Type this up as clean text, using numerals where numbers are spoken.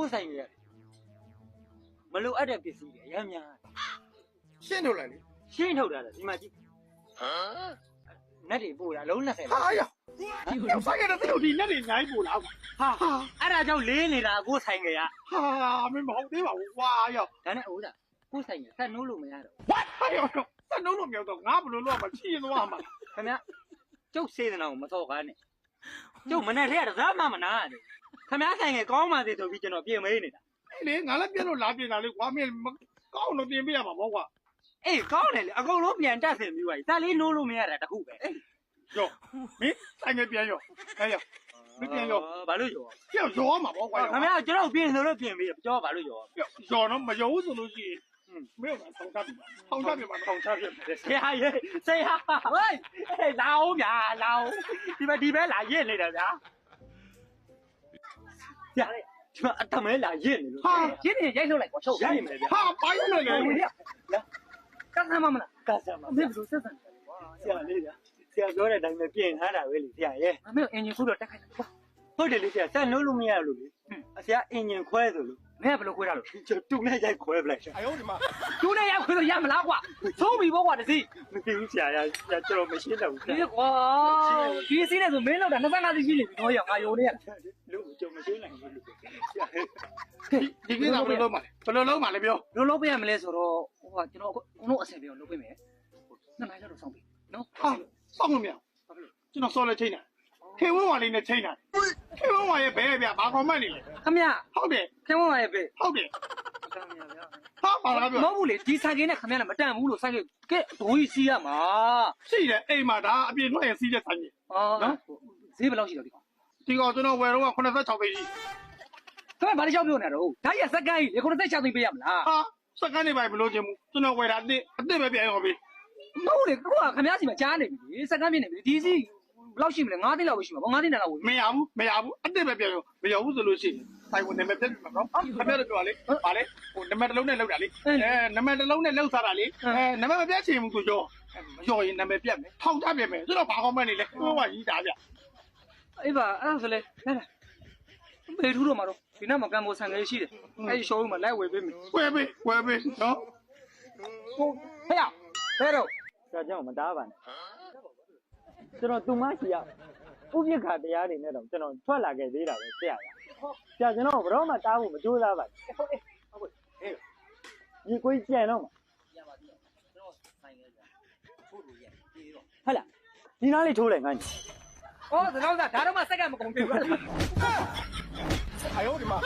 ကိုယ်ဆိုင်ရမလိုအပ်တဲ့ပစ္စည်းတွေအများများရှင်းထုတ်လိုက်လေ ရှင်းထုတ်တာလေဒီမှာကြည့်နတ်တွေပို့တာလုံး20ဟာရဆိုင်ရတဲ့သူဒီနဲ့နေနိုင်ပို့လားဟာအဲ့ဒါကြောင့်လေးနေတာကိုယ်ဆိုင်ကရ ဟာမင်းမဟုတ်သေးပါဘူးကွာရော ဒါနဲ့ဟုတ်လားကိုယ်ဆိုင်ရဆက်နိုးလို့မရတော့ what ဟာရောစနှုံးလို့မြောက်တော့ငါဘလို့လို့မချီရင်သွားမှာ ခင်ဗျကျုပ်စေးတဲ့နာကိုမစော်ကားနဲ့ကျုပ်မနဲ့ထဲရသားမှမနာရတယ်ခင်ဗျဆိုင်ကကောင်းပါသေးဆိုပြီးကျွန်တော်ပြင်မေးနေတာ အဲ့လေငါလည်းပြတ်လို့လာပြင်တာလေကွာမင်းကောင်းတော့ပြင်ပြရမှာပေါ့ကွာ အေးကောင်းတယ်လေအကုန်လုံးပြန်တက်ဆင်ပြီးပါပြီဒါလေးနိုးလို့မရတာတခုပဲ ရောမင်းဆိုင်ငယ်ပြန်ရောအဲ့ရောမပြန်ရော ဘာလို့ရော ပြောရောမှာပေါ့ကွာ ခင်ဗျကျွန်တော်ပြင်လို့ပြင်ပြီးကြောဘာလို့ရော ရောတော့မရောဘူးဆိုလို့ရှိရင်မင်းကဆောင်းချပြပါဆောင်းချပြပါဆောင်းချပြမယ် ဆရာရေဆရာဟေးအေးလာအောင်ဗျာလာအောင်ဒီပဲလာရစ်နေတာဗျာဆရာဒီမှာအတမဲလာရစ်နေလို့ ဟာ ရစ်နေရိုက်ထုတ်လိုက်ကွာချုပ်ရစ်နေမယ်ဗျာ ဟာဘာရလဲလေ ကတ်ဆမ်းမလားကတ်ဆမ်းမမင်းဘယ်လိုဆက်ဆံလဲဆရာလေးဗျာဆရာပြောတဲ့အတိုင်းပဲပြင်ထားတာပဲလေဆရာရဲ့အမေအင်ဂျင်ခုတော့တက်ခိုင်းတာဟုတ်တယ်လေဆရာဆက်လို့လို့မရလို့လေဆရာအင်ဂျင်ခွဲဆိုလို့မင်းကဘယ်လိုခွဲတာလို့တူနဲ့ရိုက်ခွဲပလိုက် အယောဒီမှာ တူနဲ့ရိုက်ခွဲလို့ရမလားကွာသုံးပြီပေါ့ကွာတစီမသိဘူးဆရာကျွန်တော်မရှင်းတော့ဘူးဒီကွာဒီစီးနေဆိုမင်းလောက်တာ25စီးရှိနေပြီတော့ရငါယုံနေရလို့ကျွန်တော်မရှင်းနိုင်ဘူးလို့ဒီကိစ္စဘယ်လိုလုပ်မှာလဲဘယ်လိုလုပ်မှာလဲပြော လုံးလုံးပြရမလဲဆိုတော့ဟိုကကျွန်တော်အုံလုံးအဆင်ပြေအောင်လုပ်ပေးမယ်နှစ်နိုင်တော့ဆောင်းပြီနော် ဟာစောင့်လို့မရကျွန်တော်စောလဲချိန်တာခေဝန်းဝါလေးနဲ့ချိန်တာခေဝန်းဝါရဲ့ဘဲဗျဘာကွန်မန့်နေလဲ ခမရ ဟုတ်တယ် ခင်ဗျာရဲ့ပဲ ဟုတ်တယ် ခမရဗျာ ဟာပါလားပြော မဟုတ်ဘူးလေဒီဆိုင်ကင်းနဲ့ခမရနဲ့မတန်ဘူးလို့ဆိုင်ကင်းကဲဒိုးကြီးစီးရမှာ ရှိတယ်အိမ်မှာဒါအပြင်ထွက်ရင်စီးတဲ့ဆိုင်ကြီး နော်ဈေးဘယ်လောက်ရှိတော့ဒီကောင် ဒီကောင်ကျွန်တော်ဝယ်တော့86သိန်းကြီး ခမရဘာလို့ကြောက်ပြောနေတော့ဒါရစက်ကိုင်းလေ96သိန်းပေးရမလား ဟာစက္ကန့်နေပါမလို့ခြင်းဘူးကျွန်တော်ဝယ်တာအစ်ပဲပြန်ရောပြီ မဟုတ်လေကိုကခမရစီမှာကြားနေပြီစက်ကိုင်းပြနေပြီဒီစီဘယ်လောက်ရှိမလဲ9သိန်းလောက်ပဲရှိမှာပေါ့9သိန်းလောက်ဝယ် မရဘူးအစ်ပဲပြန်ရောမရောဘူးဆိုလို့ရှိရင်ဆိုင်ဝင်နာမည်ပြတ်မှာနော်ခင်ဗျားတို့ပြောလေဗာလေဟိုနာမည်တစ်လုံးနဲ့လောက်တာလေနာမည်တစ်လုံးနဲ့လောက်စားတာလေနာမည်မပြတ်ချင်ဘူးဆိုရောမရောရင်နာမည်ပြတ်မယ်ထောင်ချပြမယ်ကျွန်တော်ဘာကောင်းမဲ့နေလဲဟိုကကြီးတာဗျ အေးပါအဲ့ဒါဆိုလေလာဘေးထူးတော့မှာတော့ဒီနောက်မှာကံပေါ်ဆန်ကလေးရှိတယ်အဲ့ဒီ showroom မှာလိုက်ဝယ်ပေးမယ် ဝယ်ပေးနော် ဟုတ်ဟဲ့ရဘယ်တော့ဆရာကြောင့်မတားပါနဲ့ကျွန်တော်သူမရှိရဥပိ္ပခာတရားတွေနဲ့တော့ကျွန်တော်ထွက်လာခဲ့သေးတာပဲဆရာဆရာကျွန်တော်ဘယ်တော့မှတားဖို့မကြိုးစားပါဘူးဟုတ်ဟေးဒီကိုကြံတော့မှာရပါသေးတယ်ကျွန်တော်ဆိုင်ခဲ့ကြထိုးလို့ရပြေတော့ဟဲ့လားဒီနားလေးထိုးလိုက်ငါ့ဩဒါတော့ဒါတော့မှစက်ကမကုန်ပြီ 哎呦我的妈！